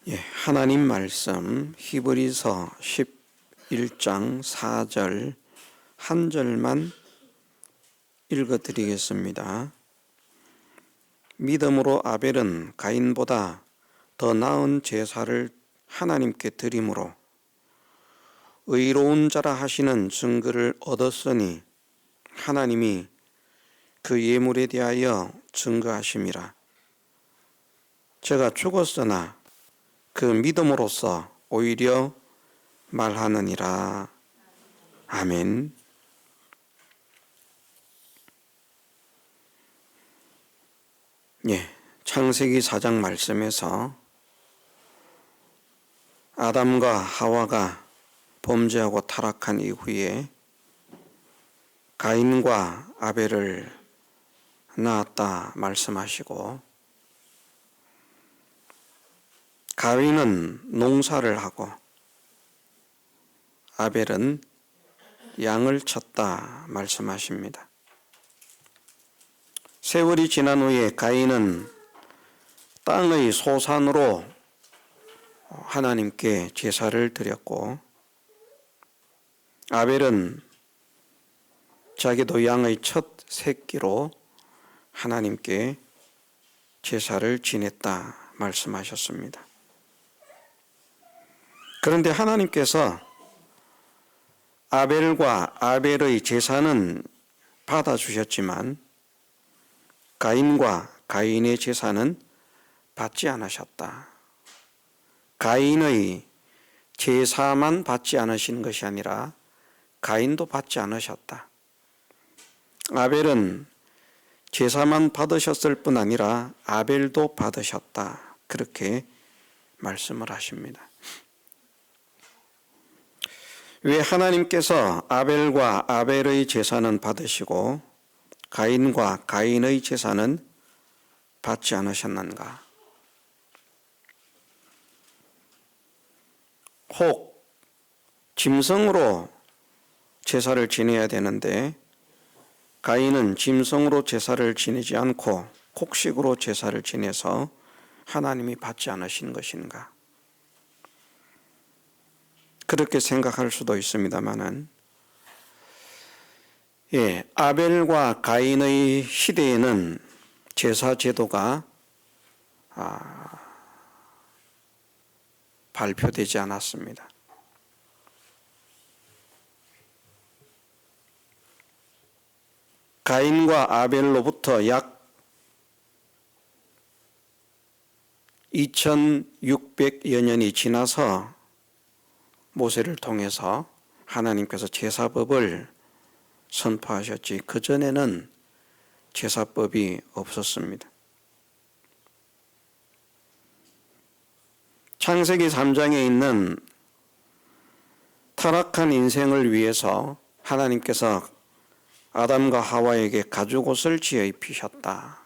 하나님 말씀 히브리서 11장 4절 한 절만 읽어드리겠습니다. 믿음으로 아벨은 가인보다 더 나은 제사를 하나님께 드림으로 의로운 자라 하시는 증거를 얻었으니 하나님이 그 예물에 대하여 증거하심이라. 제가 죽었으나 그 믿음으로써 오히려 말하느니라. 아멘. 창세기 4장 말씀에서 아담과 하와가 범죄하고 타락한 이후에 가인과 아벨을 낳았다 말씀하시고, 가인은 농사를 하고 아벨은 양을 쳤다 말씀하십니다. 세월이 지난 후에 가인은 땅의 소산으로 하나님께 제사를 드렸고, 아벨은 자기도 양의 첫 새끼로 하나님께 제사를 지냈다 말씀하셨습니다. 그런데 하나님께서 아벨과 아벨의 제사는 받아주셨지만 가인과 가인의 제사는 받지 않으셨다. 가인의 제사만 받지 않으신 것이 아니라 가인도 받지 않으셨다. 아벨은 제사만 받으셨을 뿐 아니라 아벨도 받으셨다. 그렇게 말씀을 하십니다. 왜 하나님께서 아벨과 아벨의 제사는 받으시고 가인과 가인의 제사는 받지 않으셨는가? 혹 짐승으로 제사를 지내야 되는데 가인은 짐승으로 제사를 지내지 않고 곡식으로 제사를 지내서 하나님이 받지 않으신 것인가? 그렇게 생각할 수도 있습니다만은, 아벨과 가인의 시대에는 제사 제도가 발표되지 않았습니다. 가인과 아벨로부터 약 2600여 년이 지나서 모세를 통해서 하나님께서 제사법을 선포하셨지, 그전에는 제사법이 없었습니다. 창세기 3장에 있는 타락한 인생을 위해서 하나님께서 아담과 하와에게 가죽옷을 지어 입히셨다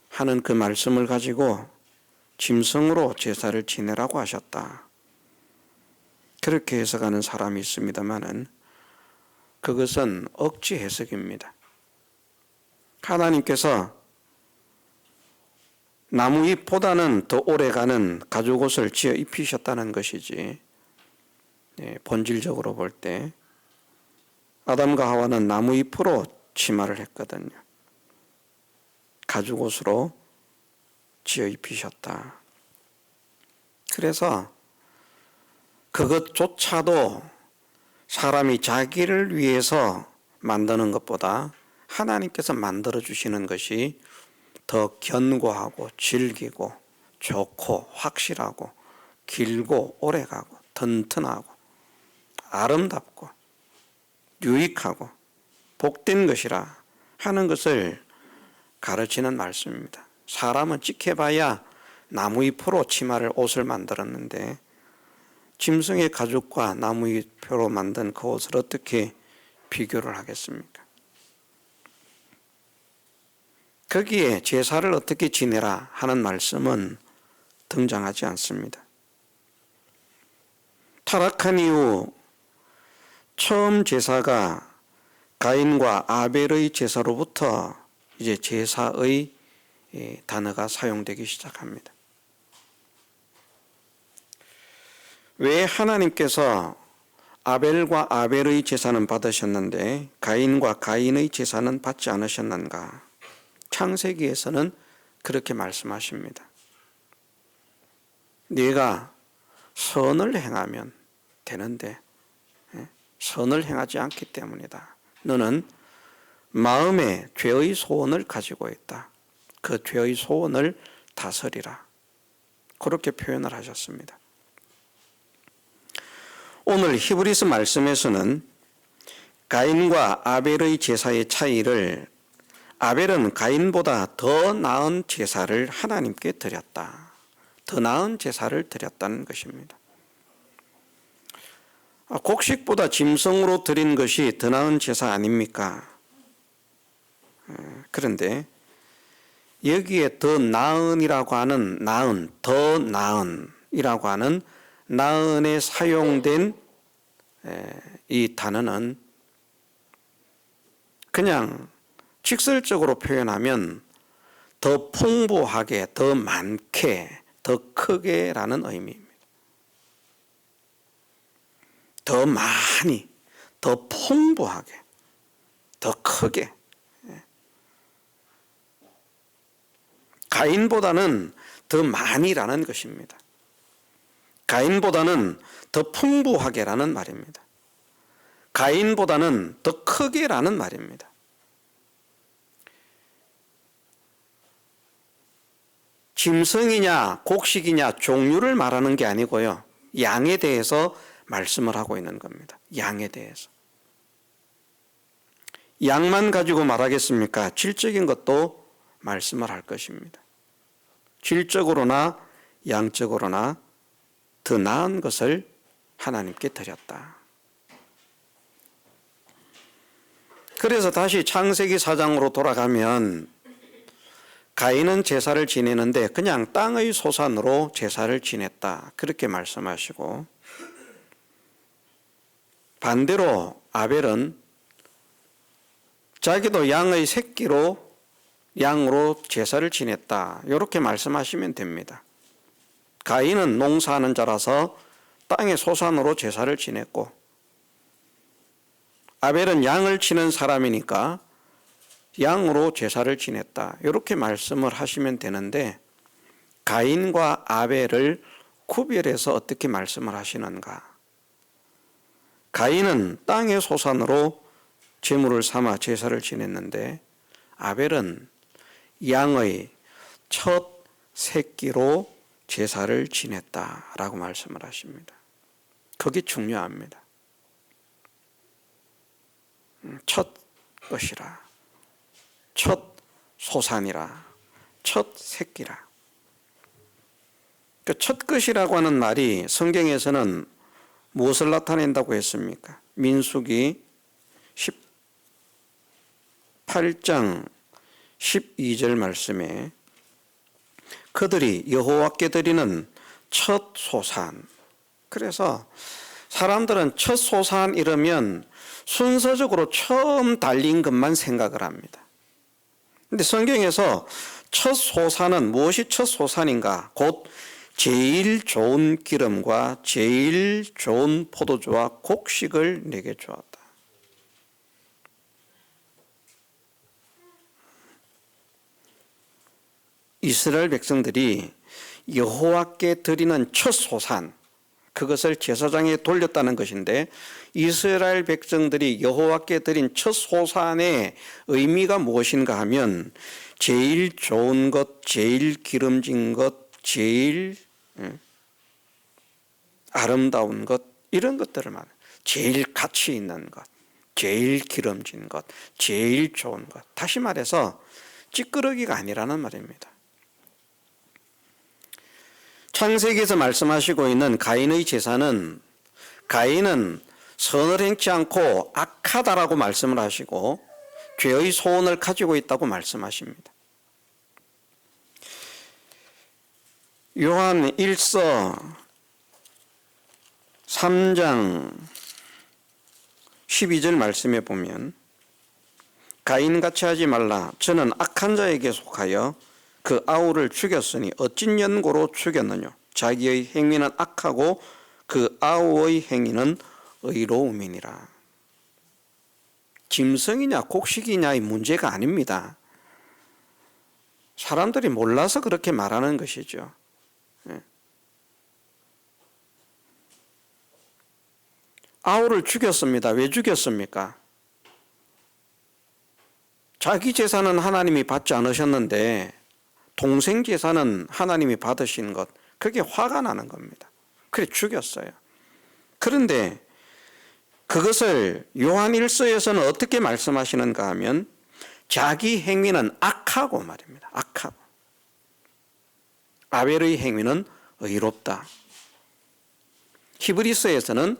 하는 그 말씀을 가지고 짐승으로 제사를 지내라고 하셨다, 그렇게 해석하는 사람이 있습니다만은 그것은 억지 해석입니다. 하나님께서 나무잎보다는 더 오래가는 가죽옷을 지어 입히셨다는 것이지, 본질적으로 볼 때 아담과 하와는 나무잎으로 치마를 했거든요. 가죽옷으로 지어 입히셨다. 그래서 그것조차도 사람이 자기를 위해서 만드는 것보다 하나님께서 만들어주시는 것이 더 견고하고 질기고 좋고 확실하고 길고 오래가고 튼튼하고 아름답고 유익하고 복된 것이라 하는 것을 가르치는 말씀입니다. 사람은 찍혀봐야 나무잎으로 치마를, 옷을 만들었는데 짐승의 가죽과 나무잎으로 만든 그 옷을 어떻게 비교를 하겠습니까? 거기에 제사를 어떻게 지내라 하는 말씀은 등장하지 않습니다. 타락한 이후 처음 제사가 가인과 아벨의 제사로부터 이제 제사의 단어가 사용되기 시작합니다. 왜 하나님께서 아벨과 아벨의 제사는 받으셨는데 가인과 가인의 제사는 받지 않으셨는가? 창세기에서는 그렇게 말씀하십니다. 네가 선을 행하면 되는데 선을 행하지 않기 때문이다. 너는 마음에 죄의 소원을 가지고 있다. 그 죄의 소원을 다스리라. 그렇게 표현을 하셨습니다. 오늘 히브리서 말씀에서는 가인과 아벨의 제사의 차이를 아벨은 가인보다 더 나은 제사를 하나님께 드렸다. 더 나은 제사를 드렸다는 것입니다. 곡식보다 짐승으로 드린 것이 더 나은 제사 아닙니까? 그런데 여기에 더 나은이라고 하는 더 나은이라고 하는 나은에 사용된 이 단어는 그냥 직설적으로 표현하면 더 풍부하게, 더 많게, 더 크게라는 의미입니다. 더 많이, 더 풍부하게, 더 크게. 가인보다는 더 많이라는 것입니다. 가인보다는 더 풍부하게라는 말입니다. 가인보다는 더 크게라는 말입니다. 짐승이냐 곡식이냐 종류를 말하는 게 아니고요. 양에 대해서 말씀을 하고 있는 겁니다. 양에 대해서. 양만 가지고 말하겠습니까? 질적인 것도 말씀을 할 것입니다. 질적으로나 양적으로나 더 나은 것을 하나님께 드렸다. 그래서 다시 창세기 4장으로 돌아가면 가인은 제사를 지내는데 그냥 땅의 소산으로 제사를 지냈다. 그렇게 말씀하시고 반대로 아벨은 자기도 양의 새끼로 양으로 제사를 지냈다. 이렇게 말씀하시면 됩니다. 가인은 농사하는 자라서 땅의 소산으로 제사를 지냈고 아벨은 양을 치는 사람이니까 양으로 제사를 지냈다. 이렇게 말씀을 하시면 되는데 가인과 아벨을 구별해서 어떻게 말씀을 하시는가? 가인은 땅의 소산으로 제물을 삼아 제사를 지냈는데 아벨은 양의 첫 새끼로 제사를 지냈다라고 말씀을 하십니다. 그게 중요합니다. 첫 것이라, 첫 소산이라, 첫 새끼라. 그 첫 것이라고 하는 말이 성경에서는 무엇을 나타낸다고 했습니까? 민수기 18장 12절 말씀에 그들이 여호와께 드리는 첫 소산. 그래서 사람들은 첫 소산 이러면 순서적으로 처음 달린 것만 생각을 합니다. 그런데 성경에서 첫 소산은 무엇이 첫 소산인가? 곧 제일 좋은 기름과 제일 좋은 포도주와 곡식을 내게 주었다. 이스라엘 백성들이 여호와께 드리는 첫 소산, 그것을 제사장에 돌렸다는 것인데 이스라엘 백성들이 여호와께 드린 첫 소산의 의미가 무엇인가 하면 제일 좋은 것, 제일 기름진 것, 제일 아름다운 것, 이런 것들을 말해요. 제일 가치 있는 것, 제일 기름진 것, 제일 좋은 것. 다시 말해서 찌끄러기가 아니라는 말입니다. 창세기에서 말씀하시고 있는 가인의 제사는 가인은 선을 행치 않고 악하다라고 말씀을 하시고 죄의 소원을 가지고 있다고 말씀하십니다. 요한 1서 3장 12절 말씀에 보면 가인같이 하지 말라. 저는 악한 자에게 속하여 그 아우를 죽였으니 어찐 연고로 죽였느냐. 자기의 행위는 악하고 그 아우의 행위는 의로움이니라. 짐승이냐 곡식이냐의 문제가 아닙니다. 사람들이 몰라서 그렇게 말하는 것이죠. 아우를 죽였습니다. 왜 죽였습니까? 자기 재산은 하나님이 받지 않으셨는데 동생 재산은 하나님이 받으신 것, 그게 화가 나는 겁니다. 그래 죽였어요. 그런데 그것을 요한 1서에서는 어떻게 말씀하시는가 하면 자기 행위는 악하고 말입니다. 악하고. 아벨의 행위는 의롭다. 히브리서에서는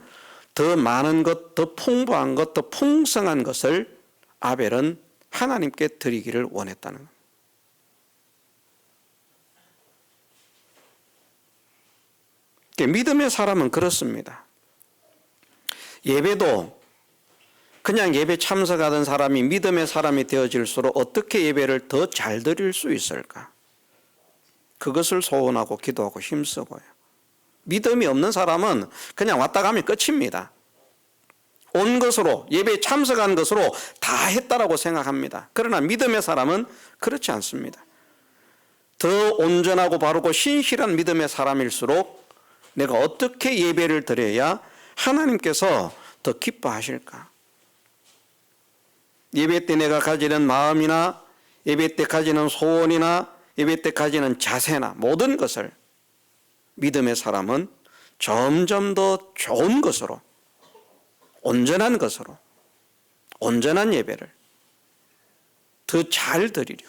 더 많은 것, 더 풍부한 것, 더 풍성한 것을 아벨은 하나님께 드리기를 원했다는 겁니다. 믿음의 사람은 그렇습니다. 예배도 그냥 예배 참석하던 사람이 믿음의 사람이 되어질수록 어떻게 예배를 더 잘 드릴 수 있을까? 그것을 소원하고 기도하고 힘쓰고요. 믿음이 없는 사람은 그냥 왔다 가면 끝입니다. 온 것으로, 예배에 참석한 것으로 다 했다라고 생각합니다. 그러나 믿음의 사람은 그렇지 않습니다. 더 온전하고 바르고 신실한 믿음의 사람일수록 내가 어떻게 예배를 드려야 하나님께서 더 기뻐하실까? 예배 때 내가 가지는 마음이나 예배 때 가지는 소원이나 예배 때 가지는 자세나 모든 것을 믿음의 사람은 점점 더 좋은 것으로, 온전한 것으로, 온전한 예배를 더 잘 드리려.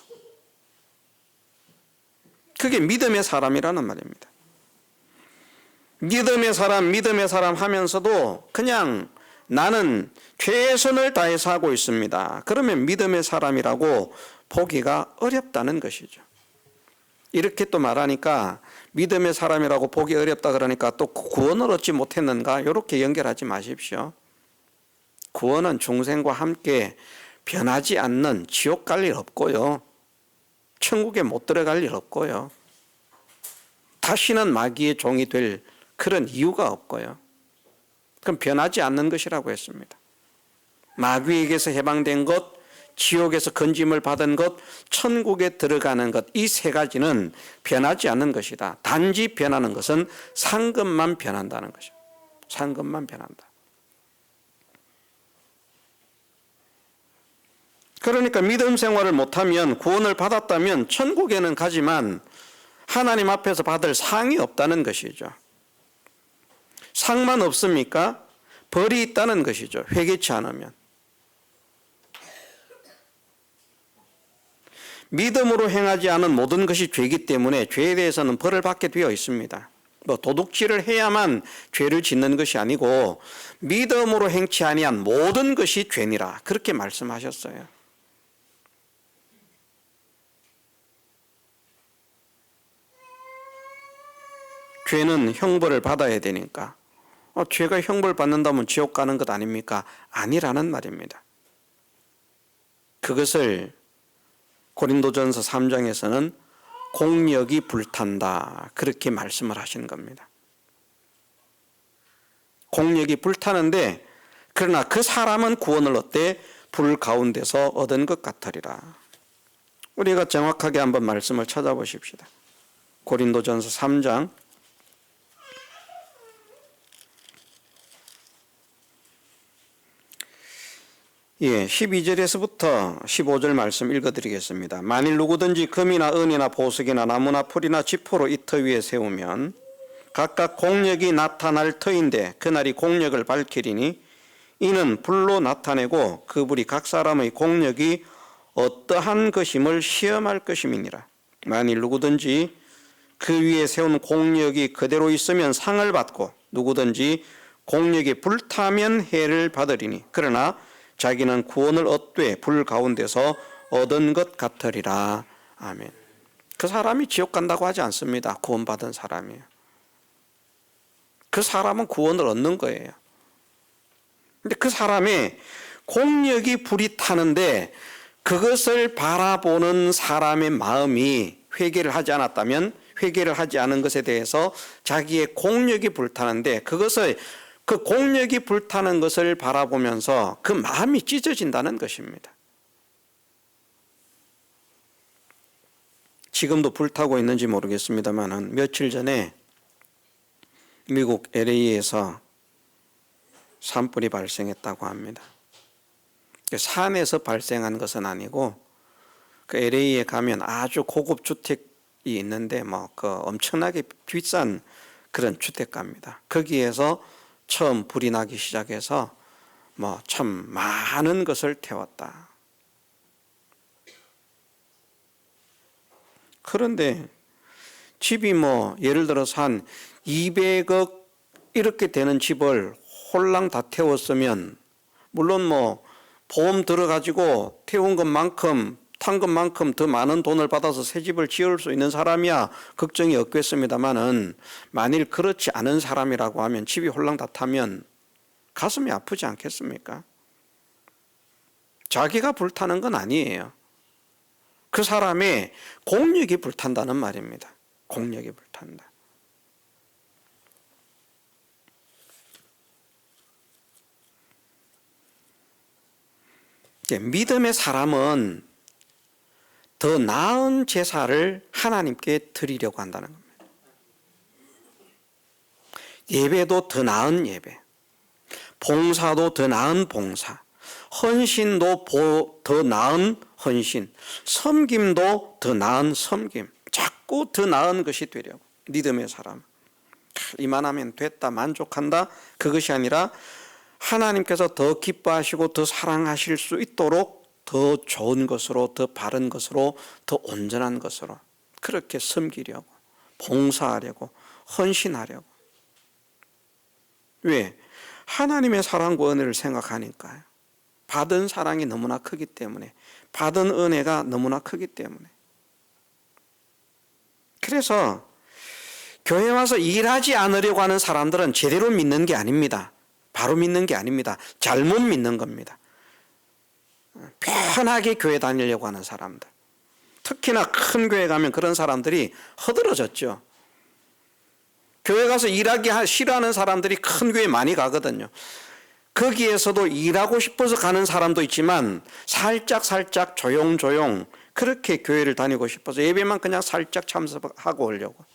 그게 믿음의 사람이라는 말입니다. 믿음의 사람 하면서도 그냥 나는 최선을 다해서 하고 있습니다. 그러면 믿음의 사람이라고 보기가 어렵다는 것이죠. 이렇게 또 말하니까 믿음의 사람이라고 보기 어렵다 그러니까 또 구원을 얻지 못했는가? 이렇게 연결하지 마십시오. 구원은 중생과 함께 변하지 않는 지옥 갈 일 없고요. 천국에 못 들어갈 일 없고요. 다시는 마귀의 종이 될 그런 이유가 없고요. 그럼 변하지 않는 것이라고 했습니다. 마귀에게서 해방된 것, 지옥에서 건짐을 받은 것, 천국에 들어가는 것, 이 세 가지는 변하지 않는 것이다. 단지 변하는 것은 상급만 변한다는 것이죠. 상급만 변한다. 그러니까 믿음 생활을 못하면, 구원을 받았다면 천국에는 가지만 하나님 앞에서 받을 상이 없다는 것이죠. 상만 없습니까? 벌이 있다는 것이죠. 회개치 않으면. 믿음으로 행하지 않은 모든 것이 죄이기 때문에 죄에 대해서는 벌을 받게 되어 있습니다. 도둑질을 해야만 죄를 짓는 것이 아니고 믿음으로 행치 아니한 모든 것이 죄니라, 그렇게 말씀하셨어요. 죄는 형벌을 받아야 되니까 죄가 형벌 받는다면 지옥 가는 것 아닙니까? 아니라는 말입니다. 그것을 고린도전서 3장에서는 공력이 불탄다, 그렇게 말씀을 하시는 겁니다. 공력이 불타는데 그러나 그 사람은 구원을 얻되 불 가운데서 얻은 것 같으리라. 우리가 정확하게 한번 말씀을 찾아보십시다. 고린도전서 3장 12절에서부터 15절 말씀 읽어드리겠습니다. 만일 누구든지 금이나 은이나 보석이나 나무나 풀이나 지포로 이 터 위에 세우면 각각 공력이 나타날 터인데 그날이 공력을 밝히리니 이는 불로 나타내고 그 불이 각 사람의 공력이 어떠한 것임을 시험할 것임이니라. 만일 누구든지 그 위에 세운 공력이 그대로 있으면 상을 받고 누구든지 공력이 불타면 해를 받으리니 그러나 자기는 구원을 얻되 불 가운데서 얻은 것 같으리라. 아멘. 그 사람이 지옥 간다고 하지 않습니다. 구원받은 사람이에요. 그 사람은 구원을 얻는 거예요. 근데 그 사람의 공력이 불이 타는데 그것을 바라보는 사람의 마음이 회개를 하지 않았다면 회개를 하지 않은 것에 대해서 자기의 공력이 불타는데, 그것을, 그 공력이 불타는 것을 바라보면서 그 마음이 찢어진다는 것입니다. 지금도 불타고 있는지 모르겠습니다만 며칠 전에 미국 LA에서 산불이 발생했다고 합니다. 산에서 발생한 것은 아니고 그 LA에 가면 아주 고급 주택이 있는데 그 엄청나게 비싼 그런 주택가입니다. 거기에서 처음 불이 나기 시작해서 참 많은 것을 태웠다. 그런데 집이 예를 들어서 한 200억 이렇게 되는 집을 홀랑 다 태웠으면, 물론 보험 들어가지고 태운 것만큼, 탄 것만큼 더 많은 돈을 받아서 새 집을 지을 수 있는 사람이야 걱정이 없겠습니다만은, 만일 그렇지 않은 사람이라고 하면 집이 홀랑 다 타면 가슴이 아프지 않겠습니까? 자기가 불타는 건 아니에요. 그 사람의 공력이 불탄다는 말입니다. 공력이 불탄다. 믿음의 사람은 더 나은 제사를 하나님께 드리려고 한다는 겁니다. 예배도 더 나은 예배, 봉사도 더 나은 봉사, 헌신도 더 나은 헌신, 섬김도 더 나은 섬김, 자꾸 더 나은 것이 되려고. 믿음의 사람, 이만하면 됐다, 만족한다, 그것이 아니라 하나님께서 더 기뻐하시고 더 사랑하실 수 있도록 더 좋은 것으로, 더 바른 것으로, 더 온전한 것으로 그렇게 섬기려고, 봉사하려고, 헌신하려고. 왜? 하나님의 사랑과 은혜를 생각하니까요. 받은 사랑이 너무나 크기 때문에, 받은 은혜가 너무나 크기 때문에. 그래서 교회 와서 일하지 않으려고 하는 사람들은 제대로 믿는 게 아닙니다. 바로 믿는 게 아닙니다. 잘못 믿는 겁니다. 편하게 교회 다니려고 하는 사람들, 특히나 큰 교회 가면 그런 사람들이 허들어졌죠. 교회 가서 일하기 싫어하는 사람들이 큰 교회 많이 가거든요. 거기에서도 일하고 싶어서 가는 사람도 있지만 살짝 조용조용 그렇게 교회를 다니고 싶어서 예배만 그냥 살짝 참석하고 오려고.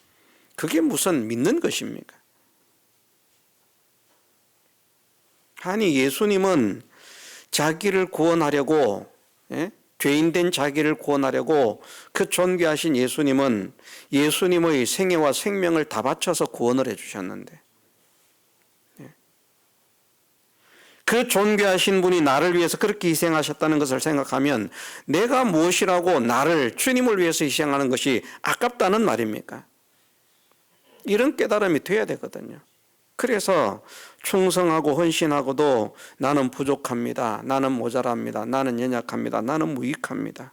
그게 무슨 믿는 것입니까? 아니, 예수님은 자기를 구원하려고, 죄인된 자기를 구원하려고, 그 존귀하신 예수님은 예수님의 생애와 생명을 다 바쳐서 구원을 해주셨는데, 그 존귀하신 분이 나를 위해서 그렇게 희생하셨다는 것을 생각하면 내가 무엇이라고 나를 주님을 위해서 희생하는 것이 아깝다는 말입니까? 이런 깨달음이 돼야 되거든요. 그래서 충성하고 헌신하고도 나는 부족합니다, 나는 모자랍니다, 나는 연약합니다, 나는 무익합니다.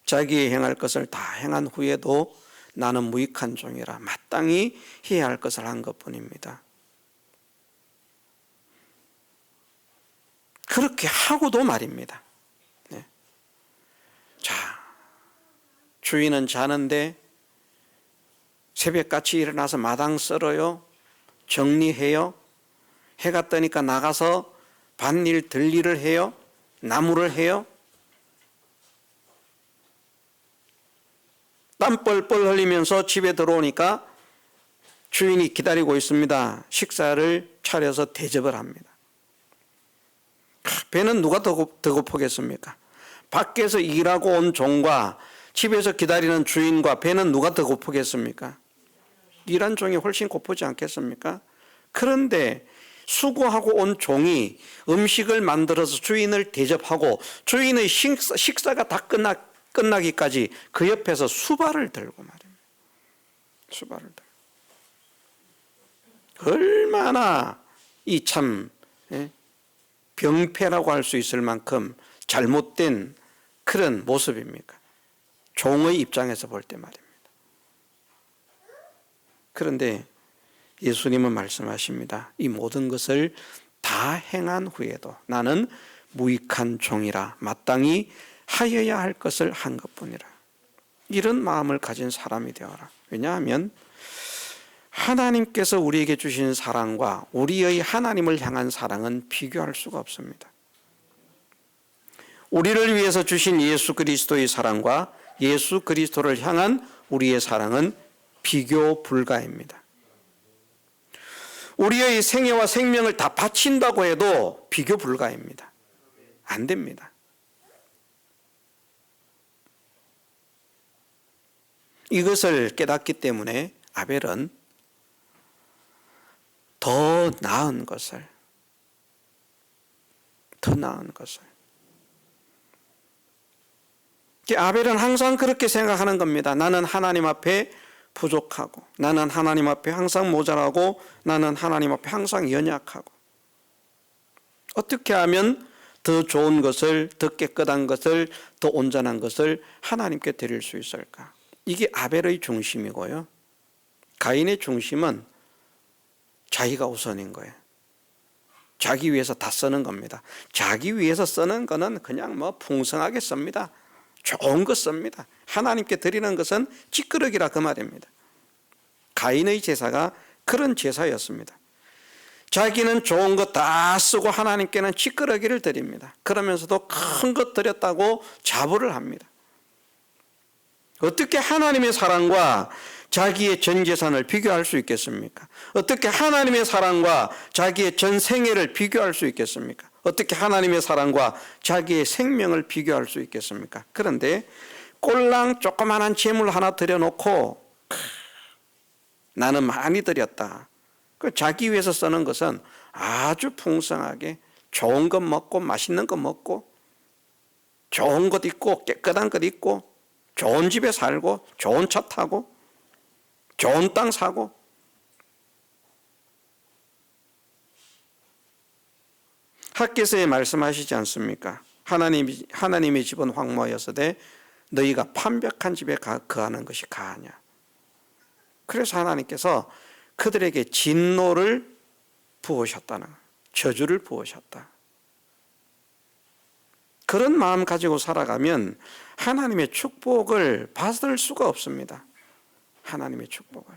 자기의 행할 것을 다 행한 후에도 나는 무익한 종이라 마땅히 해야 할 것을 한 것뿐입니다. 그렇게 하고도 말입니다. 자, 주인은 자는데 새벽같이 일어나서 마당 썰어요, 정리해요, 해가 뜨니까 나가서 밭일 들일을 해요, 나무를 해요. 땀 뻘뻘 흘리면서 집에 들어오니까 주인이 기다리고 있습니다. 식사를 차려서 대접을 합니다. 배는 누가 더 고프겠습니까? 밖에서 일하고 온 종과 집에서 기다리는 주인과 배는 누가 더 고프겠습니까? 일한 종이 훨씬 고프지 않겠습니까? 그런데 수고하고 온 종이 음식을 만들어서 주인을 대접하고 주인의 식사가 다 끝나기까지 그 옆에서 수발을 들고 말입니다. 수발을 들고. 얼마나 이 참 병폐라고 할 수 있을 만큼 잘못된 그런 모습입니까? 종의 입장에서 볼 때 말입니다. 그런데 예수님은 말씀하십니다. 이 모든 것을 다 행한 후에도 나는 무익한 종이라 마땅히 하여야 할 것을 한 것뿐이라. 이런 마음을 가진 사람이 되어라. 왜냐하면 하나님께서 우리에게 주신 사랑과 우리의 하나님을 향한 사랑은 비교할 수가 없습니다. 우리를 위해서 주신 예수 그리스도의 사랑과 예수 그리스도를 향한 우리의 사랑은 비교 불가입니다. 우리의 생애와 생명을 다 바친다고 해도 비교 불가입니다. 안 됩니다. 이것을 깨닫기 때문에 아벨은 더 나은 것을 아벨은 항상 그렇게 생각하는 겁니다. 나는 하나님 앞에 부족하고, 나는 하나님 앞에 항상 모자라고, 나는 하나님 앞에 항상 연약하고, 어떻게 하면 더 좋은 것을, 더 깨끗한 것을, 더 온전한 것을 하나님께 드릴 수 있을까? 이게 아벨의 중심이고요. 가인의 중심은 자기가 우선인 거예요. 자기 위해서 다 쓰는 겁니다. 자기 위해서 쓰는 거는 그냥 풍성하게 씁니다. 좋은 거 씁니다. 하나님께 드리는 것은 찌끄러기라 그 말입니다. 가인의 제사가 그런 제사였습니다. 자기는 좋은 거 다 쓰고 하나님께는 찌끄러기를 드립니다. 그러면서도 큰 것 드렸다고 자부를 합니다. 어떻게 하나님의 사랑과 자기의 전 재산을 비교할 수 있겠습니까? 어떻게 하나님의 사랑과 자기의 전 생애를 비교할 수 있겠습니까? 어떻게 하나님의 사랑과 자기의 생명을 비교할 수 있겠습니까? 그런데 꼴랑 조그만한 재물 하나 드려놓고 나는 많이 드렸다. 자기 위해서 쓰는 것은 아주 풍성하게 좋은 것 먹고 맛있는 것 먹고 좋은 것 입고 깨끗한 것 입고 좋은 집에 살고 좋은 차 타고 좋은 땅 사고 학개서에 말씀하시지 않습니까? 하나님의 집은 황무하였으되 너희가 판벽한 집에 거하는 것이 가하냐. 그래서 하나님께서 그들에게 진노를 부으셨다는, 저주를 부으셨다. 그런 마음 가지고 살아가면 하나님의 축복을 받을 수가 없습니다. 하나님의 축복을.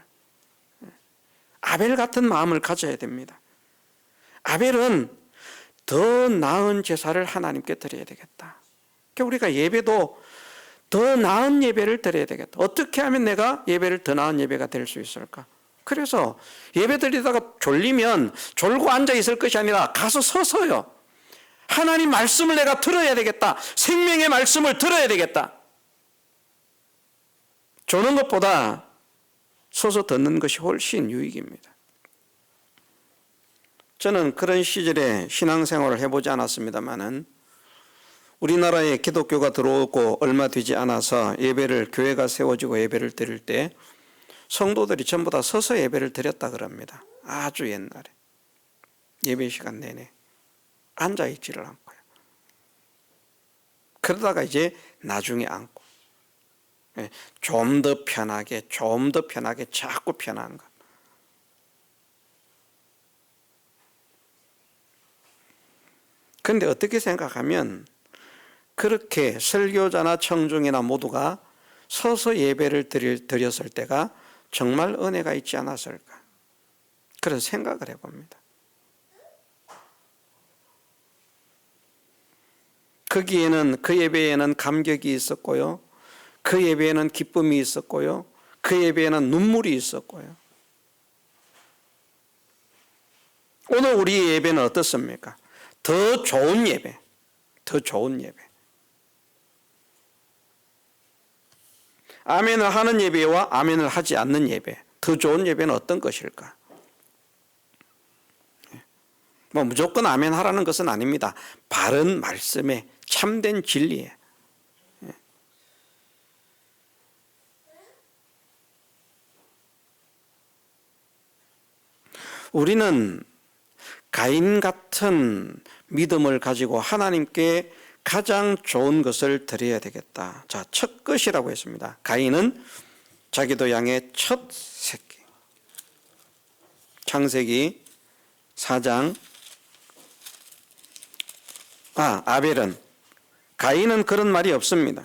아벨 같은 마음을 가져야 됩니다. 아벨은 더 나은 제사를 하나님께 드려야 되겠다. 그러니까 우리가 예배도 더 나은 예배를 드려야 되겠다. 어떻게 하면 내가 예배를 더 나은 예배가 될 수 있을까? 그래서 예배 드리다가 졸리면 졸고 앉아 있을 것이 아니라 가서 서서요. 하나님 말씀을 내가 들어야 되겠다. 생명의 말씀을 들어야 되겠다. 조는 것보다 서서 듣는 것이 훨씬 유익입니다. 저는 그런 시절에 신앙생활을 해보지 않았습니다마는 우리나라에 기독교가 들어오고 얼마 되지 않아서 교회가 세워지고 예배를 드릴 때 성도들이 전부 다 서서 예배를 드렸다 그럽니다. 아주 옛날에. 예배 시간 내내 앉아있지를 않고요. 그러다가 이제 나중에 앉고 좀 더 편하게 자꾸 편한 것. 그런데 어떻게 생각하면 그렇게 설교자나 청중이나 모두가 서서 예배를 드렸을 때가 정말 은혜가 있지 않았을까, 그런 생각을 해봅니다. 거기에는, 그 예배에는 감격이 있었고요, 그 예배에는 기쁨이 있었고요, 그 예배에는 눈물이 있었고요. 오늘 우리의 예배는 어떻습니까? 더 좋은 예배, 더 좋은 예배. 아멘을 하는 예배와 아멘을 하지 않는 예배, 더 좋은 예배는 어떤 것일까? 무조건 아멘 하라는 것은 아닙니다. 바른 말씀에, 참된 진리에. 우리는 가인 같은 믿음을 가지고 하나님께 가장 좋은 것을 드려야 되겠다. 자, 첫 것이라고 했습니다. 가인은 자기도 양의 첫 새끼. 창세기 4장. 아벨은, 가인은 그런 말이 없습니다.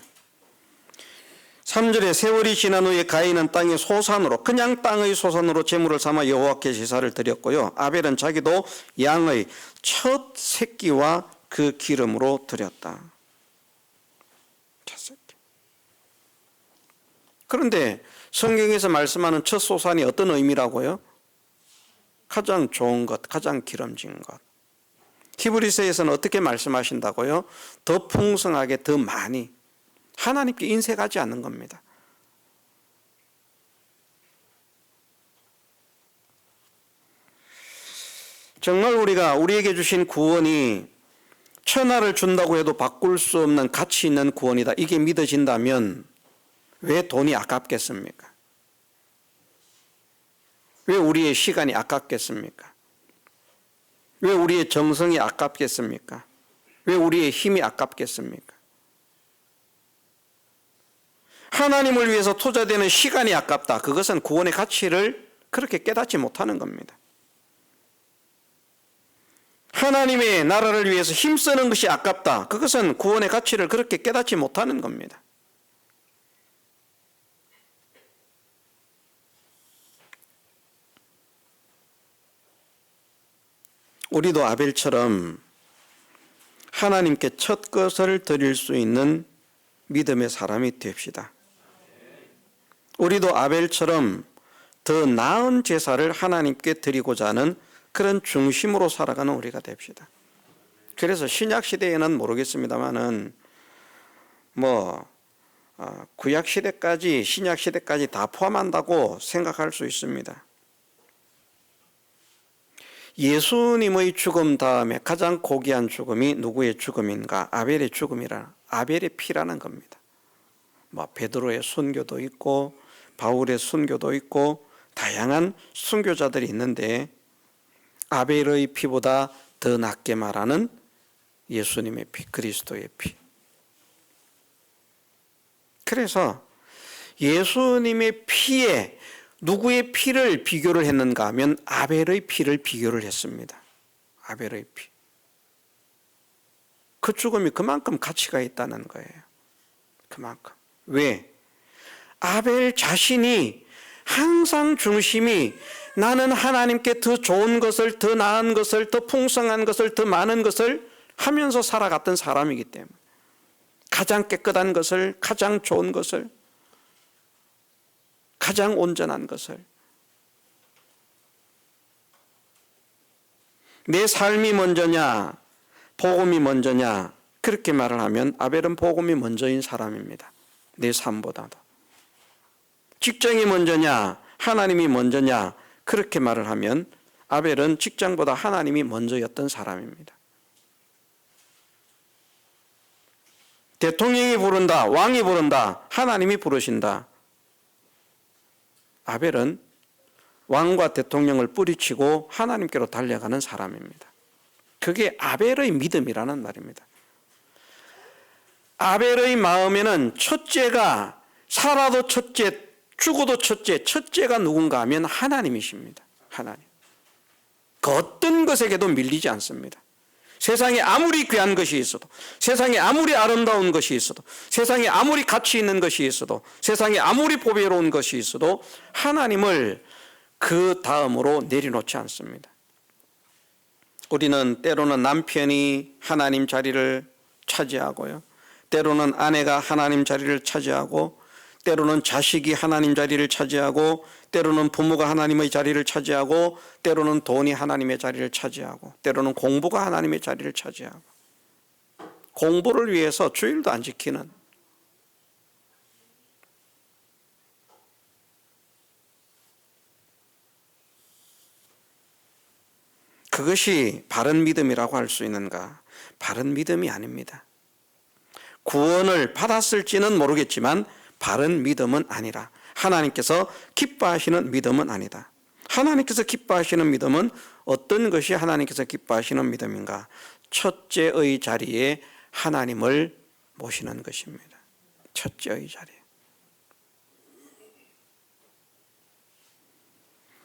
3절에 세월이 지난 후에 가인은 땅의 소산으로, 그냥 땅의 소산으로 제물을 삼아 여호와께 제사를 드렸고요. 아벨은 자기도 양의 첫 새끼와 그 기름으로 드렸다. 첫 새끼. 그런데 성경에서 말씀하는 첫 소산이 어떤 의미라고요? 가장 좋은 것, 가장 기름진 것. 히브리서에서는 어떻게 말씀하신다고요? 더 풍성하게, 더 많이. 하나님께 인색하지 않는 겁니다. 정말 우리에게 주신 구원이 천하를 준다고 해도 바꿀 수 없는 가치 있는 구원이다. 이게 믿어진다면 왜 돈이 아깝겠습니까? 왜 우리의 시간이 아깝겠습니까? 왜 우리의 정성이 아깝겠습니까? 왜 우리의 힘이 아깝겠습니까? 하나님을 위해서 투자되는 시간이 아깝다. 그것은 구원의 가치를 그렇게 깨닫지 못하는 겁니다. 하나님의 나라를 위해서 힘쓰는 것이 아깝다. 그것은 구원의 가치를 그렇게 깨닫지 못하는 겁니다. 우리도 아벨처럼 하나님께 첫 것을 드릴 수 있는 믿음의 사람이 됩시다. 우리도 아벨처럼 더 나은 제사를 하나님께 드리고자 하는 그런 중심으로 살아가는 우리가 됩시다. 그래서 신약 시대에는 모르겠습니다만은 구약 시대까지, 신약 시대까지 다 포함한다고 생각할 수 있습니다. 예수님의 죽음 다음에 가장 고귀한 죽음이 누구의 죽음인가? 아벨의 죽음이라, 아벨의 피라는 겁니다. 베드로의 순교도 있고 바울의 순교도 있고 다양한 순교자들이 있는데 아벨의 피보다 더 낫게 말하는 예수님의 피, 그리스도의 피. 그래서 예수님의 피에 누구의 피를 비교를 했는가 하면 아벨의 피를 비교를 했습니다. 아벨의 피. 그 죽음이 그만큼 가치가 있다는 거예요. 그만큼. 왜? 아벨 자신이 항상 중심이 나는 하나님께 더 좋은 것을, 더 나은 것을, 더 풍성한 것을, 더 많은 것을 하면서 살아갔던 사람이기 때문에 가장 깨끗한 것을, 가장 좋은 것을, 가장 온전한 것을, 내 삶이 먼저냐 복음이 먼저냐 그렇게 말을 하면 아벨은 복음이 먼저인 사람입니다. 내 삶보다도. 직장이 먼저냐 하나님이 먼저냐 그렇게 말을 하면 아벨은 직장보다 하나님이 먼저였던 사람입니다. 대통령이 부른다, 왕이 부른다, 하나님이 부르신다. 아벨은 왕과 대통령을 뿌리치고 하나님께로 달려가는 사람입니다. 그게 아벨의 믿음이라는 말입니다. 아벨의 마음에는 첫째가 살아도 첫째, 죽어도 첫째, 첫째가 누군가 하면 하나님이십니다. 하나님. 그 어떤 것에게도 밀리지 않습니다. 세상에 아무리 귀한 것이 있어도, 세상에 아무리 아름다운 것이 있어도, 세상에 아무리 가치 있는 것이 있어도, 세상에 아무리 보배로운 것이 있어도 하나님을 그 다음으로 내려놓지 않습니다. 우리는 때로는 남편이 하나님 자리를 차지하고요, 때로는 아내가 하나님 자리를 차지하고, 때로는 자식이 하나님 자리를 차지하고, 때로는 부모가 하나님의 자리를 차지하고, 때로는 돈이 하나님의 자리를 차지하고, 때로는 공부가 하나님의 자리를 차지하고, 공부를 위해서 주일도 안 지키는, 그것이 바른 믿음이라고 할 수 있는가? 바른 믿음이 아닙니다. 구원을 받았을지는 모르겠지만 바른 믿음은 아니라, 하나님께서 기뻐하시는 믿음은 아니다. 하나님께서 기뻐하시는 믿음은 어떤 것이 하나님께서 기뻐하시는 믿음인가? 첫째의 자리에 하나님을 모시는 것입니다. 첫째의 자리에.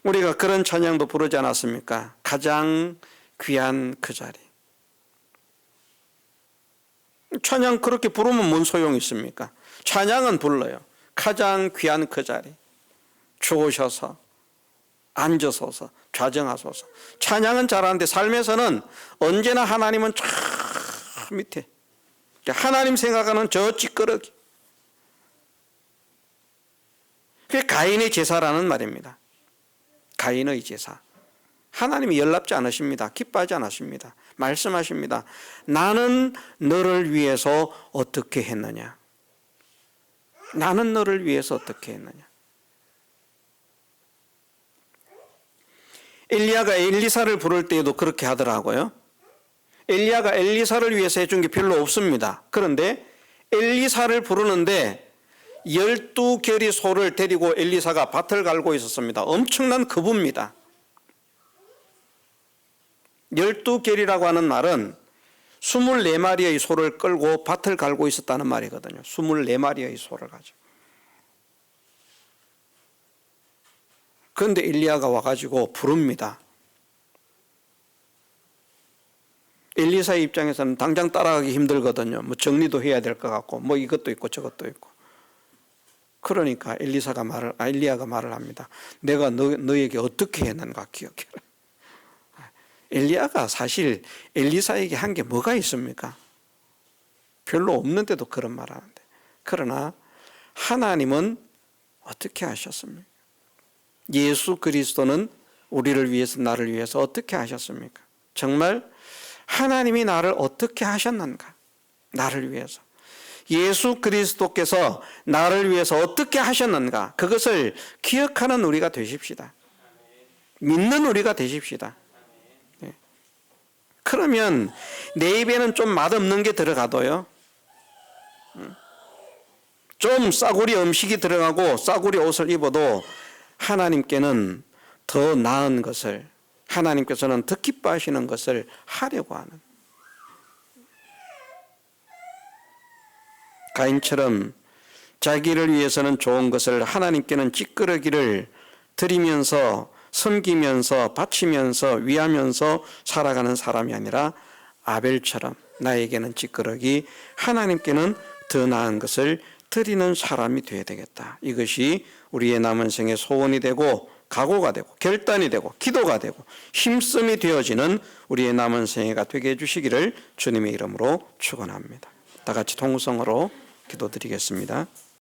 우리가 그런 찬양도 부르지 않았습니까? 가장 귀한 그 자리. 찬양 그렇게 부르면 뭔 소용이 있습니까? 찬양은 불러요. 가장 귀한 그 자리 주오셔서 앉으소서, 좌정하소서. 찬양은 잘하는데 삶에서는 언제나 하나님은 저 밑에, 하나님 생각하는 저 찌끄러기. 그게 가인의 제사라는 말입니다. 가인의 제사. 하나님이 연락지 않으십니다. 기뻐하지 않으십니다. 말씀하십니다. 나는 너를 위해서 어떻게 했느냐? 나는 너를 위해서 어떻게 했느냐? 엘리야가 엘리사를 부를 때에도 그렇게 하더라고요. 엘리야가 엘리사를 위해서 해준 게 별로 없습니다. 그런데 엘리사를 부르는데 12결의 소를 데리고 엘리사가 밭을 갈고 있었습니다. 엄청난 거부입니다. 12결이라고 하는 말은 24마리의 소를 끌고 밭을 갈고 있었다는 말이거든요. 24마리의 소를 가지고. 그런데 엘리야가 와가지고 부릅니다. 엘리사의 입장에서는 당장 따라가기 힘들거든요. 뭐 정리도 해야 될 것 같고, 뭐 이것도 있고 저것도 있고. 그러니까 엘리야가 말을 합니다. 내가 너에게 어떻게 했는가 기억해라. 엘리야가 사실 엘리사에게 한 게 뭐가 있습니까? 별로 없는데도 그런 말 하는데. 그러나 하나님은 어떻게 하셨습니까? 예수 그리스도는 우리를 위해서, 나를 위해서 어떻게 하셨습니까? 정말 하나님이 나를 어떻게 하셨는가? 나를 위해서. 예수 그리스도께서 나를 위해서 어떻게 하셨는가? 그것을 기억하는 우리가 되십시다. 믿는 우리가 되십시다. 네. 그러면 내 입에는 좀 맛없는 게 들어가도요, 좀 싸구려 음식이 들어가고 싸구려 옷을 입어도 하나님께는 더 나은 것을, 하나님께서는 더 기뻐하시는 것을 하려고 하는, 가인처럼 자기를 위해서는 좋은 것을 하나님께는 찌끄러기를 드리면서 섬기면서 바치면서 위하면서 살아가는 사람이 아니라 아벨처럼 나에게는 찌끄러기, 하나님께는 더 나은 것을 드리는 사람이 되어야 되겠다. 이것이 우리의 남은 생의 소원이 되고 각오가 되고 결단이 되고 기도가 되고 힘씀이 되어지는 우리의 남은 생애가 되게 해주시기를 주님의 이름으로 축원합니다. 다 같이 통성으로 기도드리겠습니다.